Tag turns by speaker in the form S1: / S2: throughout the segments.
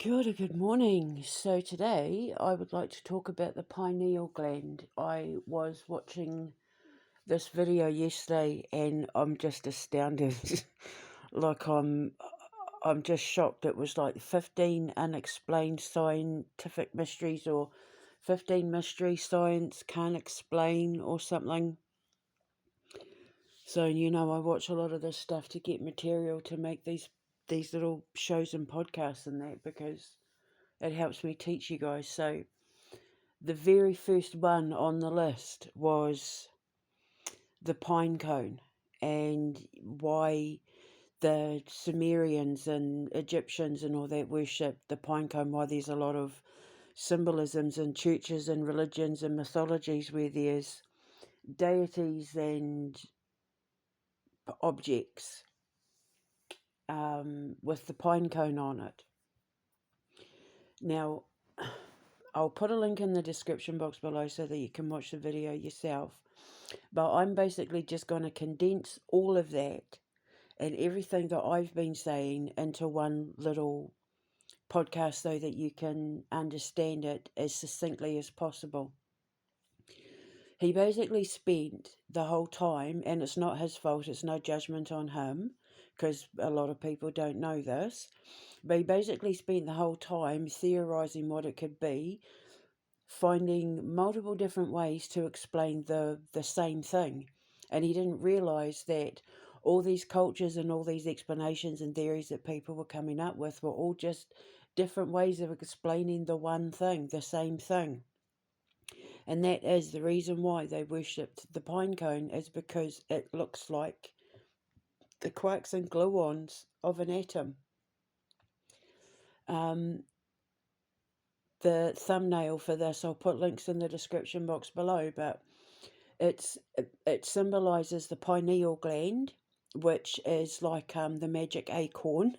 S1: Kia ora, good morning. So today I would like to talk about the pineal gland. I was watching this video yesterday and I'm just astounded. like I'm just shocked. It was like 15 unexplained scientific mysteries, or 15 mysteries science can't explain, or something. So I watch a lot of this stuff to get material to make these little shows and podcasts and that, because it helps me teach you guys. So the very first one on the list was the Pinecone, and why the Sumerians and Egyptians and all that worshipped the Pinecone, why there's a lot of symbolisms in churches and religions and mythologies where there's deities and objects with the Pinecone on it. Now, I'll put a link in the description box below so that you can watch the video yourself. But I'm basically just going to condense all of that and everything that I've been saying into one little podcast so that you can understand it as succinctly as possible. He basically spent the whole time, and it's not his fault, it's no judgment on him, because a lot of people don't know this, but he basically spent the whole time theorising what it could be, finding multiple different ways to explain the same thing. And he didn't realise that all these cultures and all these explanations and theories that people were coming up with were all just different ways of explaining the one thing, the same thing. And that is the reason why they worshipped the Pinecone, is because it looks like the quarks and gluons of an atom. The thumbnail for this, I'll put links in the description box below, but it symbolises the pineal gland, which is like the magic acorn,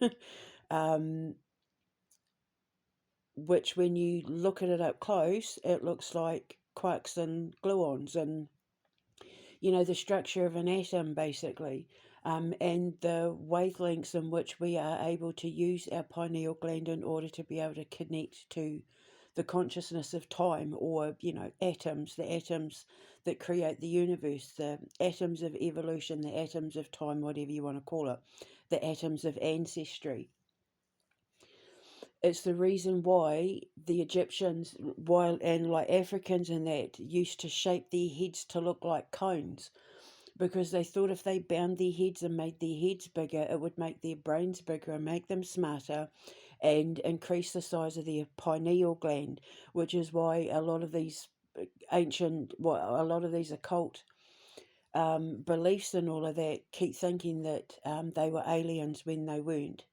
S1: which when you look at it up close, it looks like quarks and gluons, and the structure of an atom basically, and the wavelengths in which we are able to use our pineal gland in order to be able to connect to the consciousness of time, or atoms, the atoms that create the universe, the atoms of evolution, the atoms of time, whatever you want to call it, the atoms of ancestry. It's the reason why the Egyptians, and like Africans and that, used to shape their heads to look like cones, because they thought if they bound their heads and made their heads bigger, it would make their brains bigger and make them smarter and increase the size of their pineal gland, which is why a lot of these a lot of these occult beliefs and all of that keep thinking that they were aliens when they weren't.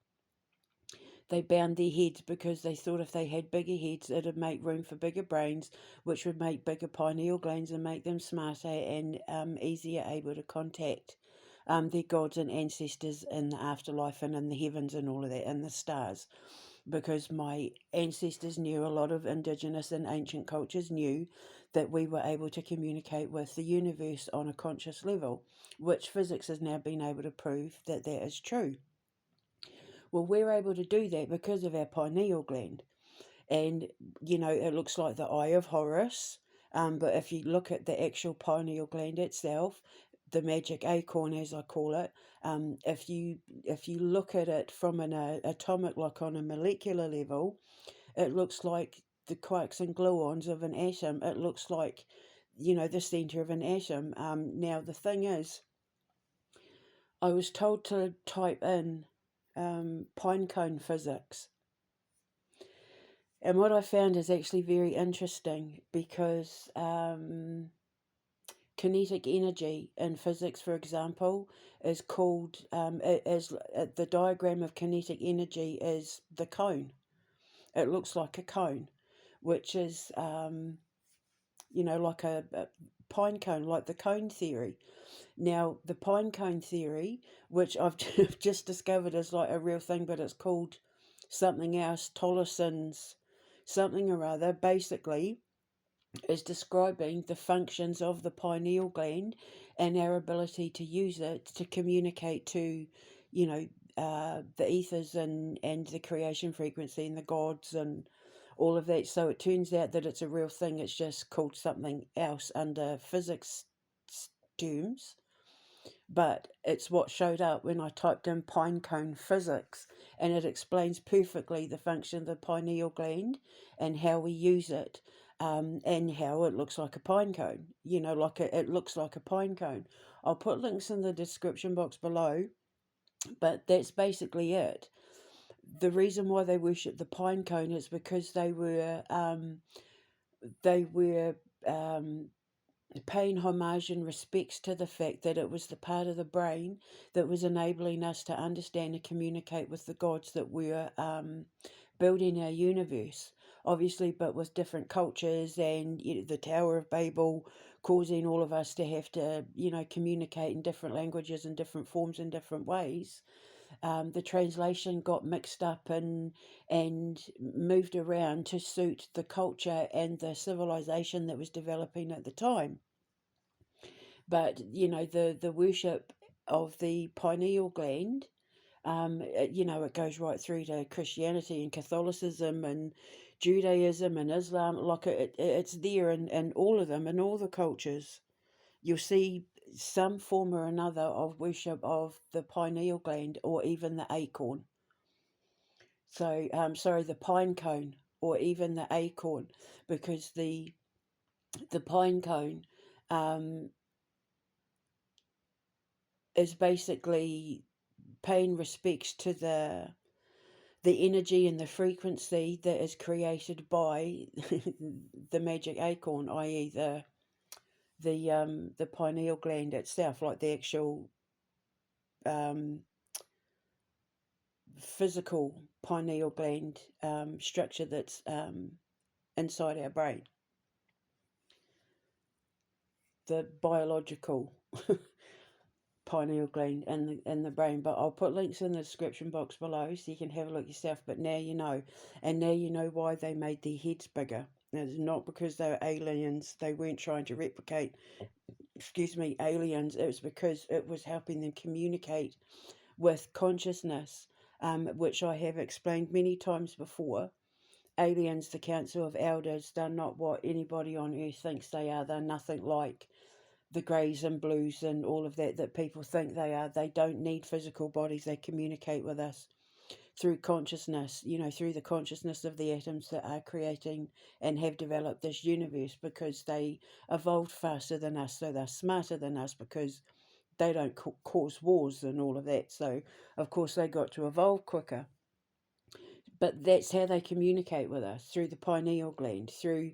S1: They bound their heads because they thought if they had bigger heads, it'd make room for bigger brains, which would make bigger pineal glands and make them smarter and easier able to contact their gods and ancestors in the afterlife and in the heavens and all of that, and the stars. Because my ancestors knew, a lot of indigenous and ancient cultures knew, that we were able to communicate with the universe on a conscious level, which physics has now been able to prove that that is true. Well, we're able to do that because of our pineal gland. And, it looks like the Eye of Horus. But if you look at the actual pineal gland itself, the magic acorn, as I call it, if you look at it from an atomic, like on a molecular level, it looks like the quarks and gluons of an atom. It looks like, the center of an atom. Now, the thing is, I was told to type in Pinecone physics. And what I found is actually very interesting, because kinetic energy in physics, for example, is called, the diagram of kinetic energy is the cone. It looks like a cone, which is, like a pine cone, like the cone theory. Now, the Pinecone theory, which I've just discovered is like a real thing, but it's called something else, Tollerson's something or other, basically is describing the functions of the pineal gland and our ability to use it to communicate to, the ethers and the creation frequency and the gods and all of that. So it turns out that it's a real thing. It's just called something else under physics terms, but it's what showed up when I typed in pinecone physics, and it explains perfectly the function of the pineal gland and how we use it, and how it looks like a pine cone. It looks like a pine cone. I'll put links in the description box below, but that's basically it. The reason why they worship the pine cone is because they were paying homage and respects to the fact that it was the part of the brain that was enabling us to understand and communicate with the gods that were building our universe, obviously, but with different cultures and the Tower of Babel causing all of us to have to, communicate in different languages and different forms in different ways. The translation got mixed up and moved around to suit the culture and the civilization that was developing at the time. But the worship of the pineal gland, it goes right through to Christianity and Catholicism and Judaism and Islam. Like it's there in all of them, in all the cultures. You'll see some form or another of worship of the pineal gland or even the acorn. So, the pine cone or even the acorn, because the pine cone is basically paying respects to the energy and the frequency that is created by the magic acorn, i.e. the pineal gland itself, like the actual physical pineal gland structure that's inside our brain, the biological pineal gland in the brain. But I'll put links in the description box below so you can have a look yourself. But now you know, and now you know why they made their heads bigger. It's not because they were aliens. They weren't trying to replicate, aliens. It was because it was helping them communicate with consciousness, which I have explained many times before. Aliens, the Council of Elders, they're not what anybody on earth thinks they are. They're nothing like the greys and blues and all of that people think they are. They don't need physical bodies. They communicate with us through consciousness, through the consciousness of the atoms that are creating and have developed this universe, because they evolved faster than us. So they're smarter than us because they don't cause wars and all of that. So, of course, they got to evolve quicker. But that's how they communicate with us, through the pineal gland, through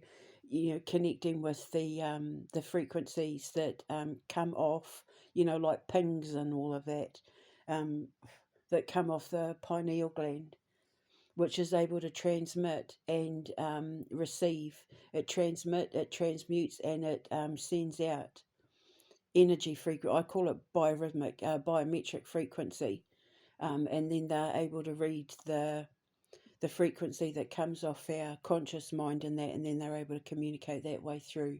S1: connecting with the frequencies that come off, like pings and all of that, that come off the pineal gland, which is able to transmit and receive. It transmutes, and it sends out energy frequency. I call it biometric frequency, and then they're able to read the frequency that comes off our conscious mind and that, and then they're able to communicate that way through,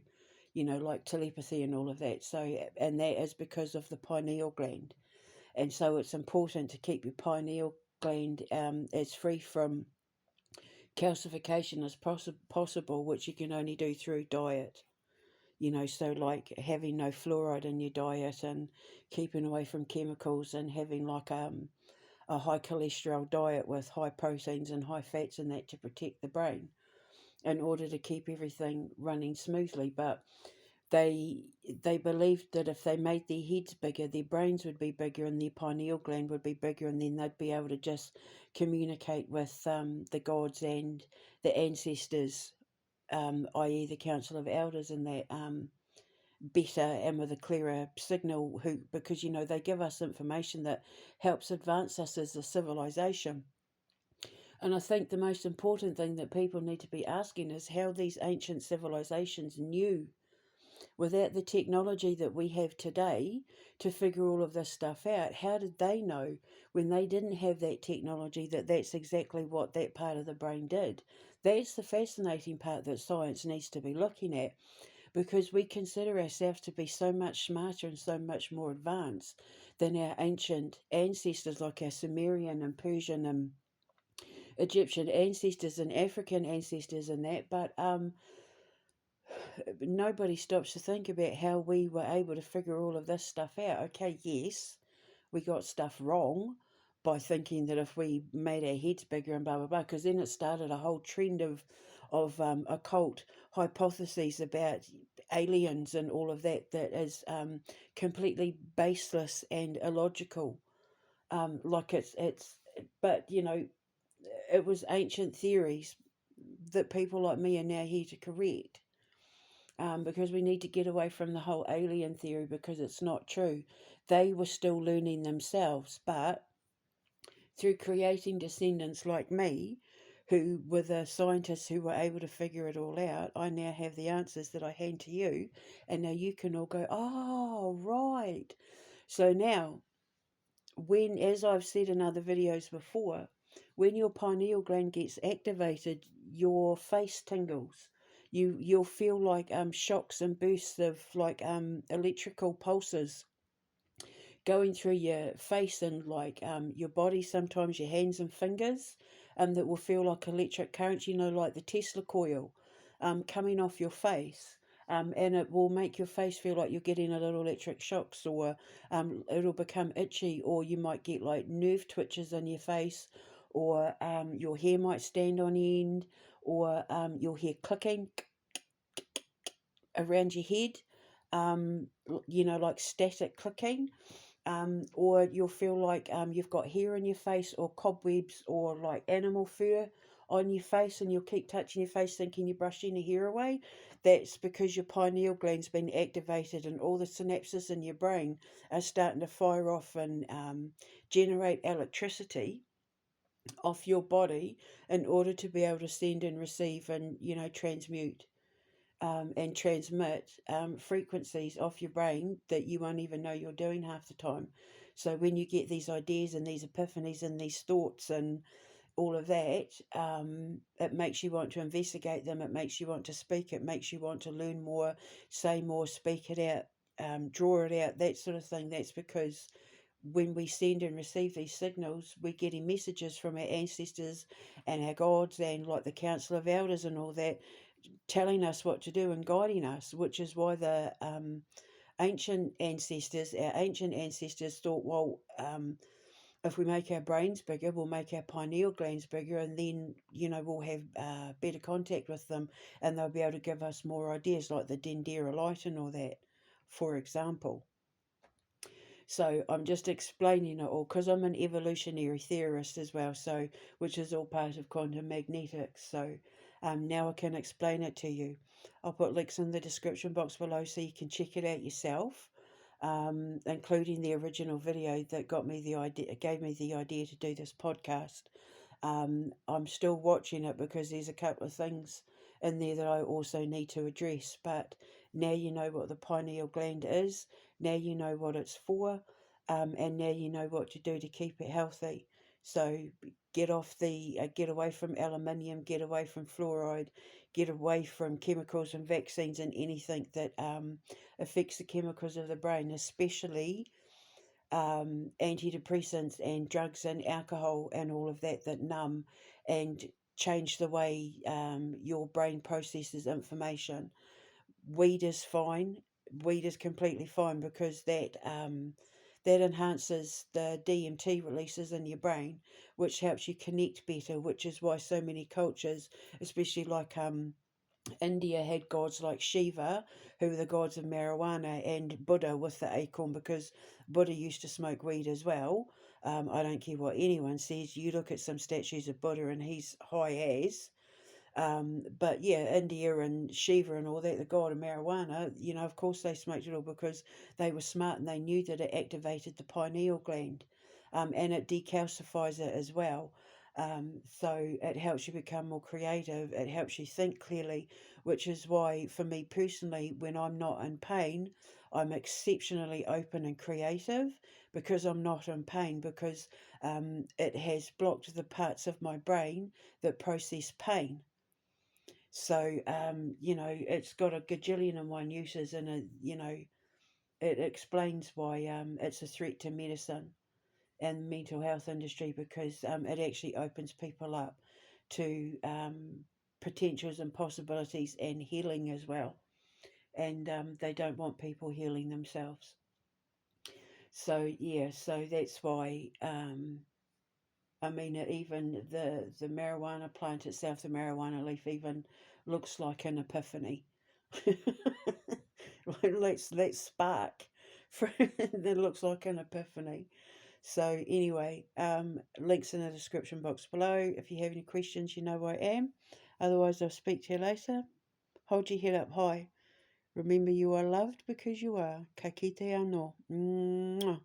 S1: like telepathy and all of that. So, and that is because of the pineal gland. And so it's important to keep your pineal gland as free from calcification as possible, which you can only do through diet. So like having no fluoride in your diet and keeping away from chemicals and having like a high cholesterol diet with high proteins and high fats and that, to protect the brain in order to keep everything running smoothly. But they believed that if they made their heads bigger, their brains would be bigger and their pineal gland would be bigger, and then they'd be able to just communicate with the gods and the ancestors, i.e. the Council of Elders, and that better and with a clearer signal, because they give us information that helps advance us as a civilization. And I think the most important thing that people need to be asking is how these ancient civilizations knew, without the technology that we have today, to figure all of this stuff out. How did they know, when they didn't have that technology, that that's exactly what that part of the brain did? That's the fascinating part that science needs to be looking at, because we consider ourselves to be so much smarter and so much more advanced than our ancient ancestors, like our Sumerian and Persian and Egyptian ancestors and African ancestors and that. But nobody stops to think about how we were able to figure all of this stuff out. Okay, yes, we got stuff wrong by thinking that if we made our heads bigger and blah blah blah, because then it started a whole trend of occult hypotheses about aliens and all of that that is completely baseless and illogical. Like but it was ancient theories that people like me are now here to correct. Because we need to get away from the whole alien theory because it's not true. They were still learning themselves, but through creating descendants like me, who were the scientists who were able to figure it all out, I now have the answers that I hand to you, and now you can all go, oh, right. So now, when, as I've said in other videos before, when your pineal gland gets activated, your face tingles. You'll feel like shocks and bursts of like electrical pulses going through your face and like your body, sometimes your hands and fingers, that will feel like electric currents, like the Tesla coil coming off your face. And it will make your face feel like you're getting a little electric shocks, or it'll become itchy, or you might get like nerve twitches in your face, or your hair might stand on end, or you'll hear clicking around your head, like static clicking, or you'll feel like you've got hair in your face, or cobwebs, or like animal fur on your face, and you'll keep touching your face thinking you're brushing the hair away. That's because your pineal gland's been activated, and all the synapses in your brain are starting to fire off and generate electricity off your body in order to be able to send and receive and transmute and transmit frequencies off your brain that you won't even know you're doing half the time. So when you get these ideas and these epiphanies and these thoughts and all of that, it makes you want to investigate them. It makes you want to speak. It makes you want to learn more, say more, speak it out, draw it out, that sort of thing. That's because when we send and receive these signals, we're getting messages from our ancestors and our gods and like the Council of Elders and all that, telling us what to do and guiding us, which is why the our ancient ancestors thought, well, if we make our brains bigger, we'll make our pineal glands bigger, and then, we'll have better contact with them, and they'll be able to give us more ideas, like the Dendera light and all that, for example. So I'm just explaining it all because I'm an evolutionary theorist as well, so which is all part of quantum magnetics. So now I can explain it to you. I'll put links in the description box below so you can check it out yourself, including the original video that gave me the idea to do this podcast. I'm still watching it because there's a couple of things in there that I also need to address. But now you know what the pineal gland is, now you know what it's for, and now you know what to do to keep it healthy. So get get away from aluminium, get away from fluoride, get away from chemicals and vaccines and anything that affects the chemicals of the brain, especially antidepressants and drugs and alcohol and all of that that numb and change the way your brain processes information. Weed is fine. Weed is completely fine because that enhances the DMT releases in your brain, which helps you connect better. Which is why so many cultures, especially like India, had gods like Shiva, who were the gods of marijuana, and Buddha with the acorn, because Buddha used to smoke weed as well. I don't care what anyone says. You look at some statues of Buddha and he's high as. But yeah, India and Shiva and all that, the god of marijuana, of course they smoked it all because they were smart and they knew that it activated the pineal gland, and it decalcifies it as well. So it helps you become more creative. It helps you think clearly, which is why, for me personally, when I'm not in pain, I'm exceptionally open and creative because I'm not in pain, because it has blocked the parts of my brain that process pain. So, it's got a gajillion and one uses, and it explains why it's a threat to medicine and the mental health industry, because it actually opens people up to potentials and possibilities and healing as well. And they don't want people healing themselves. So, yeah, so that's why. Even the marijuana plant itself, the marijuana leaf, even looks like an epiphany. Let's spark that looks like an epiphany. So anyway, links in the description box below. If you have any questions, you know where I am. Otherwise, I'll speak to you later. Hold your head up high. Remember, you are loved because you are. Ka kite anō. Mwah.